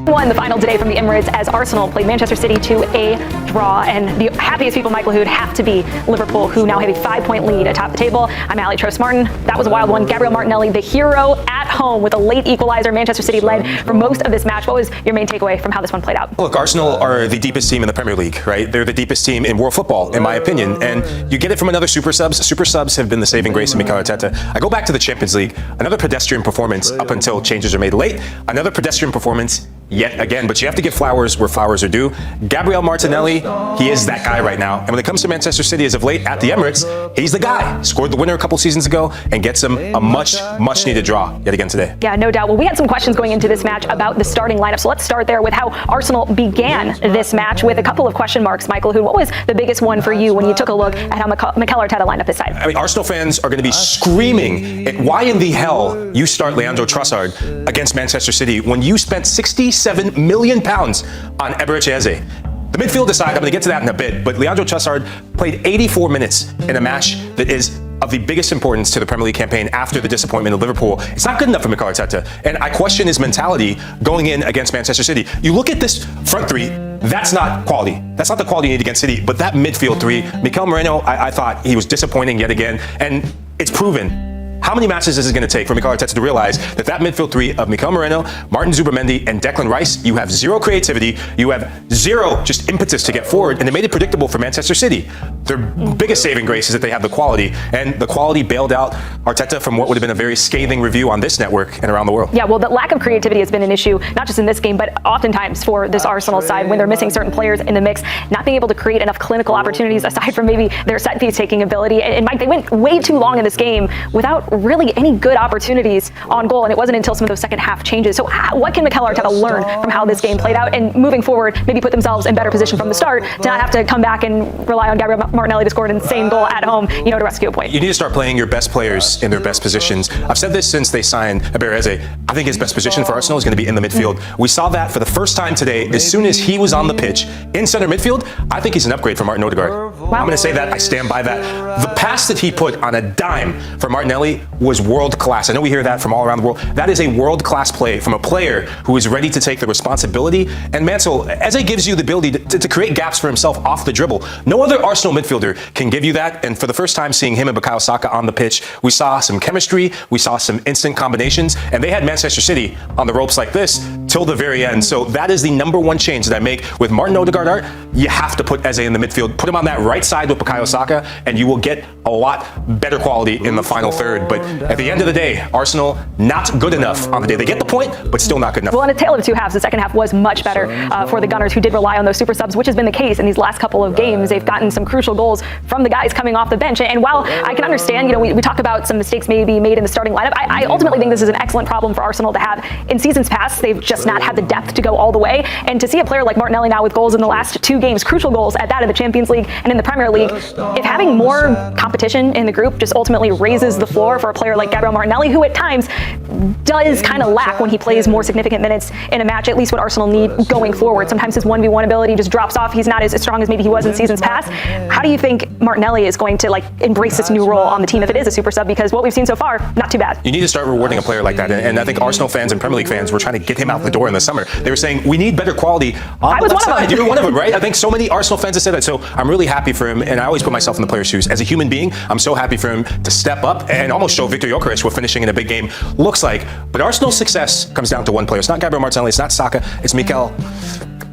Won the final today from the Emirates as Arsenal played Manchester City to a draw. And the happiest people, Michael, who'd have to be Liverpool, who now have a 5-point lead atop the table. I'm Ali Trost-Martin. That was a wild one. Gabriel Martinelli, the hero at home with a late equalizer. Manchester City led for most of this match. What was your main takeaway from how this one played out? Look, Arsenal are the deepest team in the Premier League, right? They're the deepest team in world football, in my opinion. And you get it from another super subs. Super subs have been the saving grace of Mikel Arteta. I go back to the Champions League. Another pedestrian performance up until changes are made late. Another pedestrian performance yet again, but you have to give flowers where flowers are due. Gabriel Martinelli, he is that guy right now. And when it comes to Manchester City as of late at the Emirates, he's the guy. Scored the winner a couple seasons ago and gets him a much needed draw yet again today. Yeah, no doubt. Well, we had some questions going into this match about the starting lineup. So let's start there with how Arsenal began this match with a couple of question marks. Michael, what was the biggest one for you when you took a look at how Mikel Arteta lined up his side? I mean, Arsenal fans are going to be screaming at why in the hell you start Leandro Trossard against Manchester City when you spent £67 million on Eberechi Eze. The midfield aside, I'm going to get to that in a bit, but Leandro Trossard played 84 minutes in a match that is of the biggest importance to the Premier League campaign after the disappointment of Liverpool. It's not good enough for Mikel Arteta, and I question his mentality going in against Manchester City. You look at this front three, that's not quality. That's not the quality you need against City, but that midfield three, Mikel Moreno, I thought he was disappointing yet again, and it's proven. How many matches is it going to take for Mikel Arteta to realize that midfield three of Mikel Moreno, Martin Zubimendi, and Declan Rice, you have zero creativity, you have zero just impetus to get forward, and they made it predictable for Manchester City. Their biggest saving grace is that they have the quality, and the quality bailed out Arteta from what would have been a very scathing review on this network and around the world. Yeah, well, the lack of creativity has been an issue, not just in this game, but oftentimes for this Arsenal side when they're missing certain players in the mix, not being able to create enough clinical opportunities aside from maybe their set-piece taking ability. And Mike, they went way too long in this game without really any good opportunities on goal, and it wasn't until some of those second half changes. So what can Mikel Arteta learn from how this game played out, and moving forward, maybe put themselves in better position from the start to not have to come back and rely on Gabriel Martinelli to score an insane goal at home, to rescue a point? You need to start playing your best players in their best positions. I've said this since they signed Eberechi. I think his best position for Arsenal is going to be in the midfield. We saw that for the first time today. As soon as he was on the pitch in center midfield, I think he's an upgrade for Martin Odegaard. Wow. I'm going to say that. I stand by that. The pass that he put on a dime for Martinelli was world class. I know we hear that from all around the world. That is a world-class play from a player who is ready to take the responsibility. And Mansell, Eze gives you the ability to create gaps for himself off the dribble. No other Arsenal midfielder can give you that. And for the first time seeing him and Bukayo Saka on the pitch, we saw some chemistry, we saw some instant combinations, and they had Manchester City on the ropes like this till the very end. So that is the number one change that I make with Martin Odegaard. You have to put Eze in the midfield, put him on that right side with Bukayo Saka, and you will get a lot better quality in the final third. But at the end of the day, Arsenal not good enough on the day. They get the point, but still not good enough. Well, in a tale of two halves, the second half was much better for the Gunners, who did rely on those super subs, which has been the case in these last couple of games. They've gotten some crucial goals from the guys coming off the bench. And while I can understand, we talk about some mistakes maybe made in the starting lineup, I ultimately think this is an excellent problem for Arsenal to have. In seasons past, they've just not had the depth to go all the way. And to see a player like Martinelli now with goals in the last two games, crucial goals at that in the Champions League and in the Premier League, if having more competition in the group just ultimately raises the floor for a player like Gabriel Martinelli, who at times does kind of lack when he plays more significant minutes in a match, at least what Arsenal need going forward. Sometimes his 1v1 ability just drops off. He's not as strong as maybe he was in seasons past. How do you think Martinelli is going to embrace this new role on the team if it is a super sub? Because what we've seen so far, not too bad. You need to start rewarding a player like that. And I think Arsenal fans and Premier League fans were trying to get him out the door in the summer. They were saying, we need better quality on the left side. You were one of them, right? I think so many Arsenal fans have said that. So I'm really happy for him. And I always put myself in the player's shoes. As a human being, I'm so happy for him to step up and almost show Victor Gyökeres what finishing in a big game looks like. But Arsenal's success comes down to one player. It's not Gabriel Martinelli. It's not Saka. It's Mikel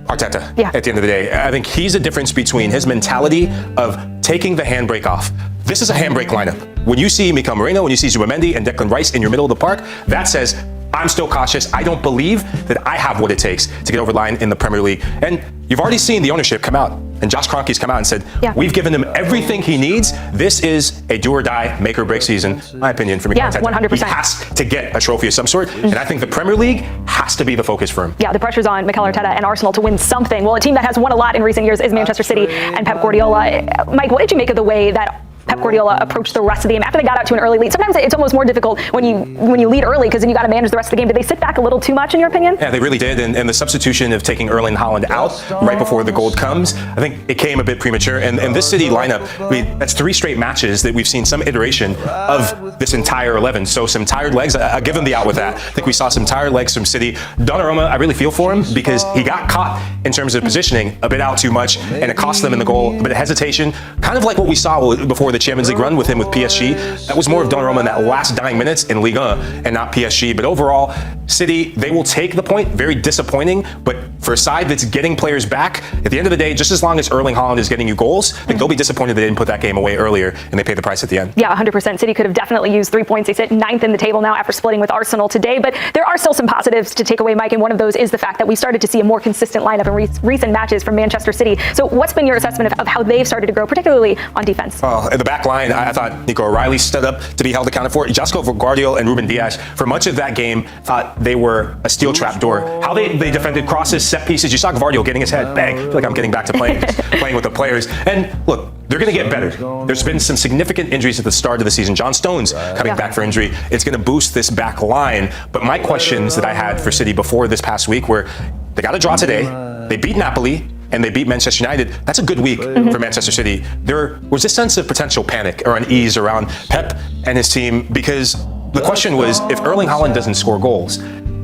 Arteta. Yeah. At the end of the day, I think he's the difference between his mentality of taking the handbrake off. This is a handbrake lineup. When you see Mikel Moreno, when you see Zubimendi and Declan Rice in your middle of the park, that says, I'm still cautious. I don't believe that I have what it takes to get over the line in the Premier League. And you've already seen the ownership come out. And Josh Kroenke's come out and said, we've given him everything he needs. This is a do or die, make or break season, my opinion, for Mikel Arteta. 100%. He has to get a trophy of some sort. And I think the Premier League has to be the focus for him. Yeah, the pressure's on Mikel Arteta and Arsenal to win something. Well, a team that has won a lot in recent years is Manchester City and Pep Guardiola. Mike, what did you make of the way that Pep Guardiola approached the rest of the game after they got out to an early lead? Sometimes it's almost more difficult when you lead early because then you got to manage the rest of the game. Did they sit back a little too much, in your opinion? Yeah, they really did. And the substitution of taking Erling Haaland out right before the goal comes, I think it came a bit premature. And this City lineup, I mean, that's 3 straight matches that we've seen some iteration of this entire 11. So some tired legs. I'll give them the out with that. I think we saw some tired legs from City. Donnarumma, I really feel for him because he got caught in terms of positioning a bit out too much, and it cost them in the goal. A bit of hesitation, kind of like what we saw before the Champions League run with him with PSG. That was more of Donnarumma in that last dying minutes in Ligue 1 and not PSG. But overall, City, they will take the point. Very disappointing, but for a side that's getting players back, at the end of the day, just as long as Erling Haaland is getting you goals, I think they'll be disappointed they didn't put that game away earlier and they paid the price at the end. Yeah, 100%. City could have definitely used 3 points. They sit 9th in the table now after splitting with Arsenal today, but there are still some positives to take away, Mike, and one of those is the fact that we started to see a more consistent lineup in recent matches from Manchester City. So what's been your assessment of how they've started to grow, particularly on defense? In the back line, I thought Nico O'Reilly stood up to be held accountable for. Josko Guardiola and Ruben Dias, for much of that game, thought they were a steel trap door. How they defended crosses, set pieces. You saw Guardiola getting his head bang. I feel like I'm getting back to playing with the players. And look, they're going to get better. There's been some significant injuries at the start of the season. John Stones coming back for injury. It's going to boost this back line. But my questions that I had for City before this past week were, they got a draw today. They beat Napoli. And they beat Manchester United. That's a good week for Manchester City. There was a sense of potential panic or unease around Pep and his team because the question was, if Erling Haaland doesn't score goals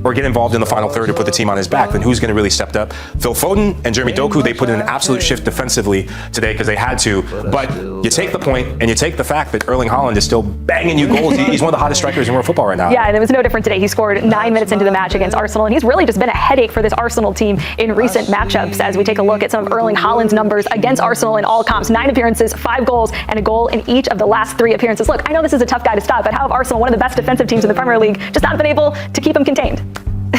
or get involved in the final third to put the team on his back, then who's going to really step up? Phil Foden and Jeremy Doku, they put in an absolute shift defensively today because they had to. But you take the point and you take the fact that Erling Haaland is still banging you goals. He's one of the hottest strikers in world football right now. Yeah, and it was no different today. He scored 9 minutes into the match against Arsenal, and he's really just been a headache for this Arsenal team in recent matchups. As we take a look at some of Erling Haaland's numbers against Arsenal in all comps, 9 appearances, 5 goals, and a goal in each of the last 3 appearances. Look, I know this is a tough guy to stop, but how have Arsenal, one of the best defensive teams in the Premier League, just not been able to keep him contained?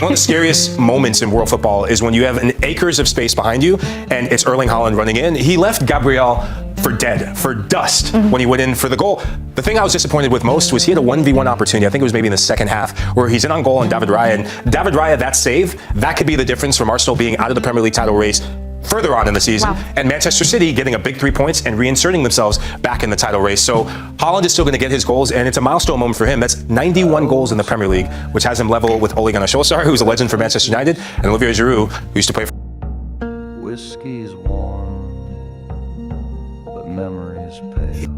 One of the scariest moments in world football is when you have acres of space behind you and it's Erling Haaland running in. He left Gabriel for dead, for dust when he went in for the goal. The thing I was disappointed with most was he had a 1v1 opportunity. I think it was maybe in the second half where he's in on goal on David Raya. And David Raya, that save, that could be the difference from Arsenal being out of the Premier League title race further on in the season, and Manchester City getting a big 3 points and reinserting themselves back in the title race. So Haaland is still going to get his goals, and it's a milestone moment for him. That's 91 goals in the Premier League, which has him level with Ole Gunnar Solskjaer, who's a legend for Manchester United, and Olivier Giroud, who used to play for... Whiskey's warm, but memories pale.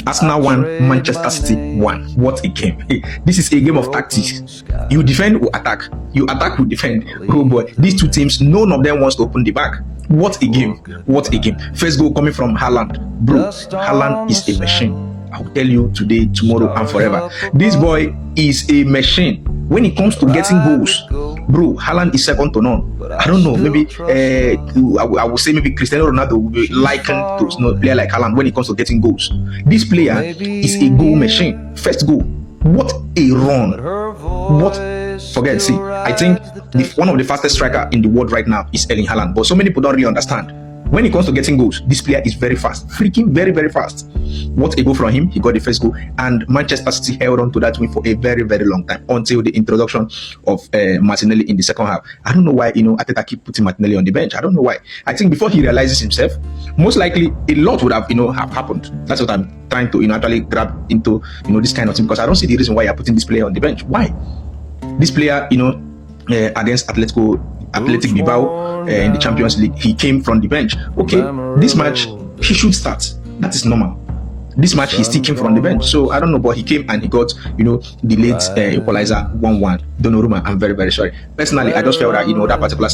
Arsenal won, Manchester City won. What a game. This is a game of tactics. You defend or attack. You attack or defend. Oh boy, these two teams, none of them wants to open the back. What a game. What a game. First goal coming from Haaland. Bro, Haaland is a machine. I will tell you today, tomorrow, and forever. This boy is a machine. When it comes to getting goals, bro, Haaland is second to none. I don't know, maybe I would say maybe Cristiano Ronaldo will be likened to a player like Haaland when it comes to getting goals. This player is a goal machine. First goal, what a run! What? Forget. See, I think one of the fastest striker in the world right now is Erling Haaland. But so many people don't really understand. When it comes to getting goals, this player is very fast, freaking very, very fast. What a goal from him. He got the first goal, and Manchester City held on to that win for a very, very long time until the introduction of Martinelli in the second half. I don't know why, Arteta keep putting Martinelli on the bench. I don't know why. I think before he realizes himself, most likely a lot would have, have happened. That's what I'm trying to, actually grab into, this kind of thing, because I don't see the reason why you're putting this player on the bench. Why? This player, against Athletic Bilbao in the Champions League, he came from the bench. Okay, this match he should start. That is normal. This match he still came from the bench, so I don't know, but he came and he got the late equalizer 1-1. Donnarumma, I'm very, very sorry. Personally, I just felt that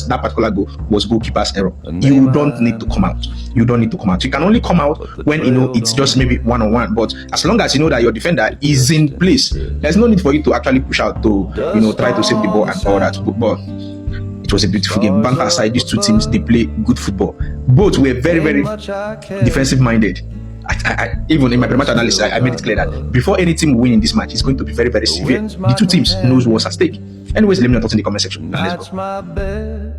that particular goal was goalkeeper's error. You don't need to come out. You don't need to come out. You can only come out when it's just maybe 1-on-1. But as long as you know that your defender is in place, there's no need for you to actually push out to try to save the ball and all that. But it was a beautiful game. Banter aside, these two teams, they play good football. Both were very, very defensive minded. I even in my pre-match analysis, I made it clear that before any team win in this match, it's going to be very, very severe. The two teams knows what's at stake. Anyways, let me know in the comment section. Let's go.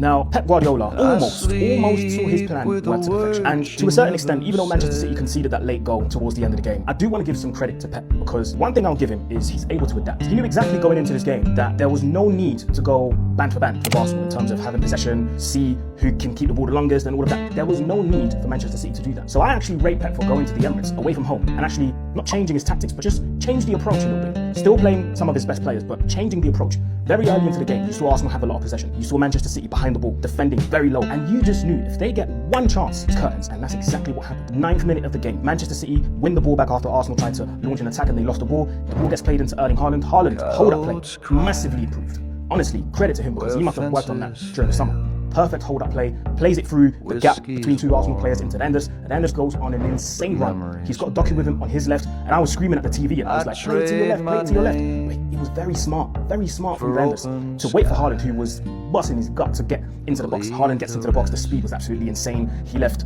Now, Pep Guardiola almost saw his plan work to perfection. And to a certain extent, even though Manchester City conceded that late goal towards the end of the game, I do want to give some credit to Pep, because one thing I'll give him is he's able to adapt. He knew exactly going into this game that there was no need to go band for band for Arsenal in terms of having possession, see who can keep the ball the longest and all of that. There was no need for Manchester City to do that. So I actually rate Pep for going to the Emirates away from home and actually not changing his tactics, but just change the approach a little bit. Still playing some of his best players, but changing the approach. Very early into the game, you saw Arsenal have a lot of possession. You saw Manchester City behind the ball, defending very low, and you just knew if they get one chance, it's curtains, and that's exactly what happened. 9th minute of the game, Manchester City win the ball back after Arsenal tried to launch an attack and they lost the ball. The ball gets played into Erling Haaland. Haaland, hold-up play, massively improved. Honestly, credit to him because he must have worked on that during the summer. Perfect hold-up play, plays it through the gap between two Arsenal players into Enders, and Enders goes on an insane run. He's got Doku with him on his left, and I was screaming at the TV, and I was like, play to your left, play to your left. But it was very smart from Enders to wait for Haaland, who was busting his gut to get into the box. Haaland gets into the box, the speed was absolutely insane. He left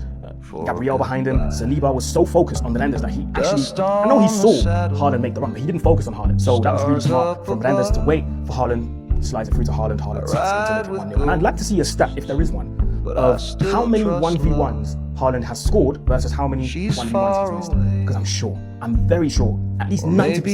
Gabriel behind him. Saliba was so focused on the Enders that he actually, I know he saw Haaland make the run, but he didn't focus on Haaland. So that was really smart from Enders to wait for Haaland. Slides it through to Haaland takes it to make it 1-0. And I'd like to see a stat, if there is one, of how many 1v1s Haaland has scored versus how many 1v1s he's missed. Because I'm very sure, at least 90% of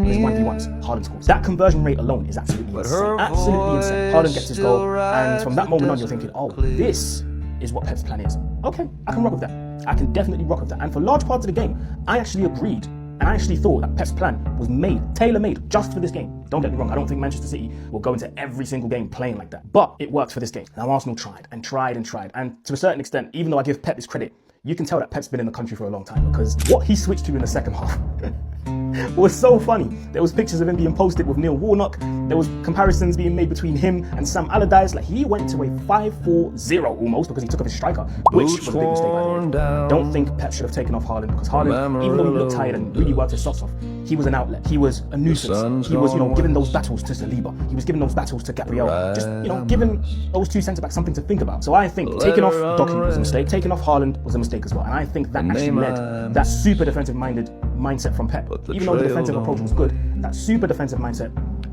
his 1v1s Haaland scores. That conversion rate alone is absolutely insane. Absolutely insane. Haaland gets his goal, and from that moment on you're thinking, oh, this is what Pep's plan is. Okay, I can rock with that. I can definitely rock with that. And for large parts of the game, I actually agreed. And I actually thought that Pep's plan was tailor-made just for this game. Don't get me wrong, I don't think Manchester City will go into every single game playing like that. But it works for this game. Now Arsenal tried. And to a certain extent, even though I give Pep this credit, you can tell that Pep's been in the country for a long time, because what he switched to in the second half was so funny. There was pictures of him being posted with Neil Warnock. There was comparisons being made between him and Sam Allardyce. Like, he went to a 5-4-0 almost because he took off his striker, which was a big mistake by the way. Don't think Pep should have taken off Haaland, because Haaland, even though he looked tired and really worked his socks off, he was an outlet. He was a nuisance. He was, giving those battles to Saliba. He was giving those battles to Gabriel. Just, giving those two centre-backs something to think about. So I think taking off Doku was a mistake. Taking off Haaland was a mistake as well. And I think that actually led that super defensive-minded mindset from Pep. Even though the defensive approach was good, that super defensive mindset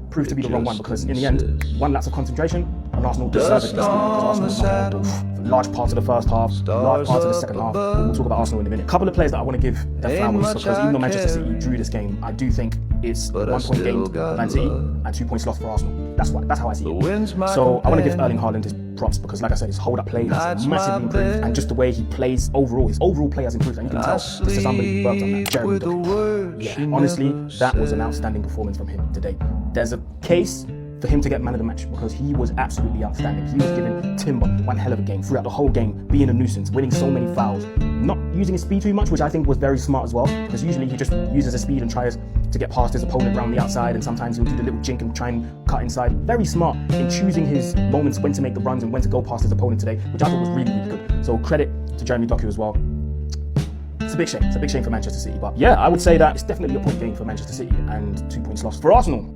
proved to be the wrong one, because in the end, one lapse of concentration, and Arsenal deserved it, because Arsenal was not on for large parts of the first half, large parts of the second half. We'll talk about Arsenal in a minute. A couple of players that I want to give their flowers, because even though Manchester City drew this game, I do think it's 1 point gained for Man City and 2 points lost for Arsenal. That's how I see it. So I want to give Erling Haaland his props, because like I said, his hold-up play has massively improved, and just the way he plays overall, his overall play has improved, and you can tell this is somebody who worked on that. Jeremy Doku. Yeah, honestly, that was an outstanding performance from him today. There's a case for him to get man of the match, because he was absolutely outstanding. He was giving Timber one hell of a game throughout the whole game, being a nuisance, winning so many fouls, not using his speed too much, which I think was very smart as well, because usually he just uses his speed and tries to get past his opponent around the outside, and sometimes he'll do the little jink and try and cut inside. Very smart in choosing his moments, when to make the runs and when to go past his opponent today, which I thought was really, really good. So credit to Jeremy Doku as well. It's a big shame. It's a big shame for Manchester City. But yeah, I would say that it's definitely a point game for Manchester City and 2 points lost for Arsenal.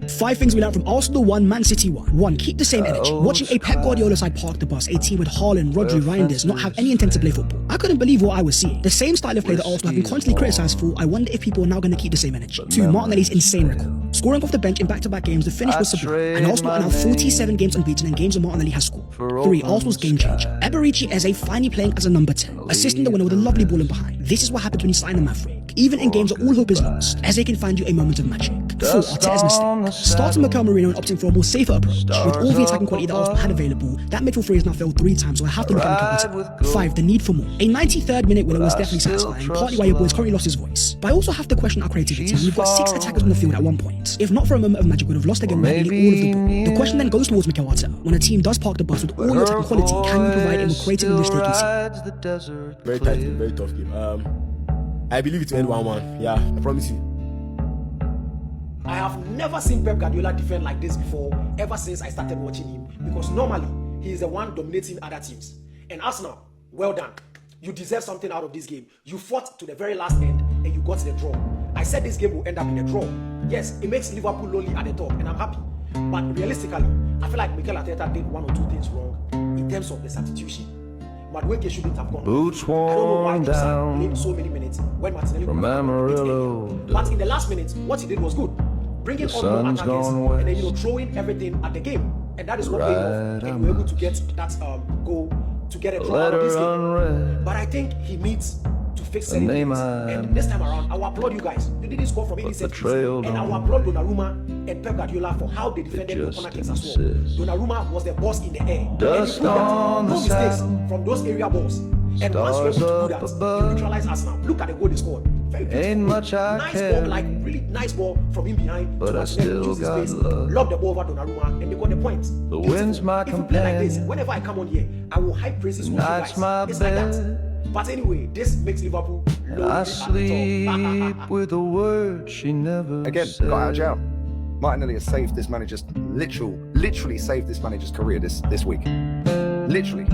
5 things we learned from Arsenal 1, Man City 1. 1. Keep the same energy. Watching a Pep Guardiola side park the bus, a team with Haaland, Rodri, Reinders not have any intent to play football. I couldn't believe what I was seeing. The same style of play that Arsenal have been constantly criticised for, I wonder if people are now going to keep the same energy. 2. Martinelli's insane record. Scoring off the bench in back-to-back games, the finish was sublime, and Arsenal are now 47 games unbeaten in games where Martinelli has scored. 3. Arsenal's game changer. Eberici Eze finally playing as a number 10, assisting the winner with a lovely ball in behind. This is what happens when you sign a Maverick. Even in games where all hope is lost, Eze can find you a moment of magic. 4. Arteta's mistake. Starting Mikel Merino and opting for a more safer approach. With all the attacking quality that Arsenal had available, that midfield three has now failed 3 times, so I have to look at Mikel Arteta. 5. The need for more. A 93rd minute winner was definitely satisfying, partly why your boys currently lost his voice. But I also have to question our creativity. We've got 6 attackers on the field at one point. If not for a moment of magic, we would have lost again with nearly all of the ball. The question then goes towards Mikel Arteta. When a team does park the bus with all your attacking quality, can you provide a more creative and risk-taking team? Very tight game, very tough game. I believe it will end 1-1. Yeah, I promise you. I have never seen Pep Guardiola defend like this before, ever since I started watching him. Because normally, he is the one dominating other teams. And Arsenal, well done. You deserve something out of this game. You fought to the very last end, and you got the draw. I said this game will end up in a draw. Yes, it makes Liverpool lonely at the top, and I'm happy. But realistically, I feel like Mikel Arteta did 1 or 2 things wrong in terms of the substitution. Madueke shouldn't have gone. Boots I don't know why worn he down played so many minutes when Martinelli from Amarillo. But in the last minute, what he did was good. Bringing on more attackers and then throwing everything at the game. And that is what paid off. And we were able to get that goal to get a draw out of this game. But I think he needs to fix certain things. And this time around, I will applaud you guys. You didn't score from any set piece. And I will applaud Donnarumma and Pep Guardiola for how they defended the corner kicks as well. Donnarumma was the boss in the air. And he put that, no mistakes from those area balls. And once we were able to do that, he neutralized Arsenal. Look at the goal they scored. Very beautiful. Nice ball, like really nice ball from him behind. But I still got space, love. lob the ball over Donnarumma, and they got the point. The wind's my If you play like this, companion. whenever I come on here, I will hype praises for you guys. That's my It's like that. bed. But anyway, this makes Liverpool low I at the sleep top. with a word she never Again, said. got out of jail. Martinelli has saved this manager's literally saved this manager's career this week. Literally.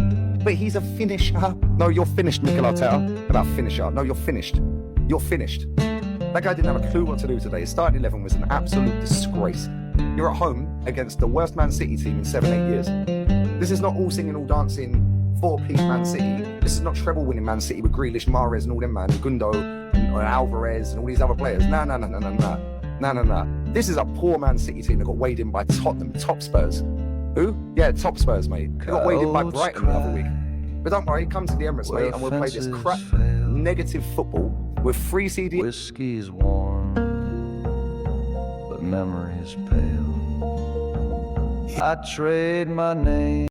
But he's a finisher. No, you're finished, Mikel Arteta. About finisher. No, you're finished. You're finished. That guy didn't have a clue what to do today. His starting 11 was an absolute disgrace. You're at home against the worst Man City team in 7-8 years. This is not all singing, all dancing, four-piece Man City. This is not treble-winning Man City with Grealish, Mahrez and all them, man. Gundo and Alvarez and all these other players. No. This is a poor Man City team that got weighed in by Tottenham, top Spurs. Who? Yeah, top Spurs, mate. They got weighed in by Brighton the other week. But don't worry, come to the Emirates, mate, and we'll play this crap, negative football with 3 CD. Whiskey's warm, but memory's pale. I trade my name.